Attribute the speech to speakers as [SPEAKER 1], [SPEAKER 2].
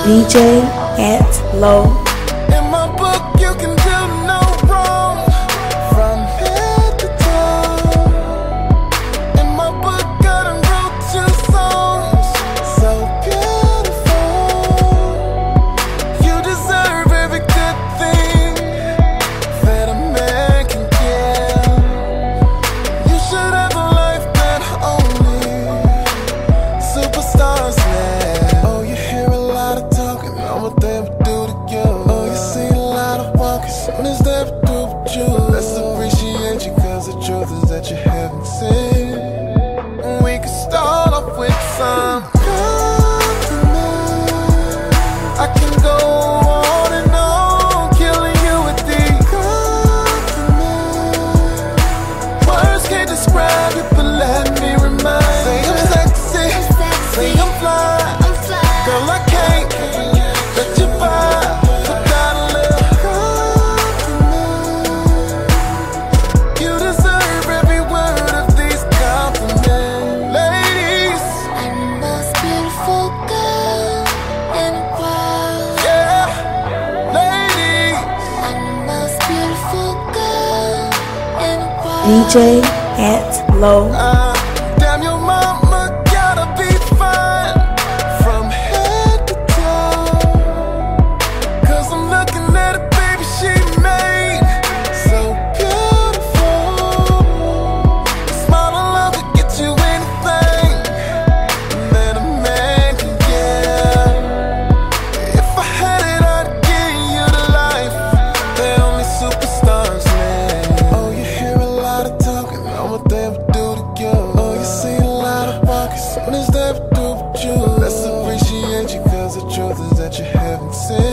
[SPEAKER 1] DJ Ant Low.
[SPEAKER 2] In my book, you can do no wrong, from head to toe. In my book, I done wrote 2 songs, so beautiful. You deserve every good thing that a man can give. You should have a life that only superstars live. Oh, you hear a lot of talking, I'm what they would do to you. Oh, you see a lot of walking, soon as they would do with you. Let's appreciate you, cause the truth is that you haven't seen. We could start off with some compliment. I can go on and on, killing you with these compliments. Words can't describe it, but let me remind. Say I'm sexy, say I'm fly. Girl, I can't let you by without a little compliment. You deserve every word of these compliments. Ladies,
[SPEAKER 3] I'm the most beautiful girl in the world.
[SPEAKER 2] yeah, ladies.
[SPEAKER 3] I'm the most beautiful girl in the world.
[SPEAKER 1] DJ Ant Low.
[SPEAKER 2] Damn, your mama gotta be fine from head to toe. Cause I'm looking at a baby she made so beautiful. A smile and love will get you anything that a man can give. If I had it, I'd give you the life that only superstars live. Oh, you hear a lot of talking, I'm what they would do to you. Oh, you see a lot of walking, soon as they would do with you. Let's appreciate you, cause the truth is that you haven't seen.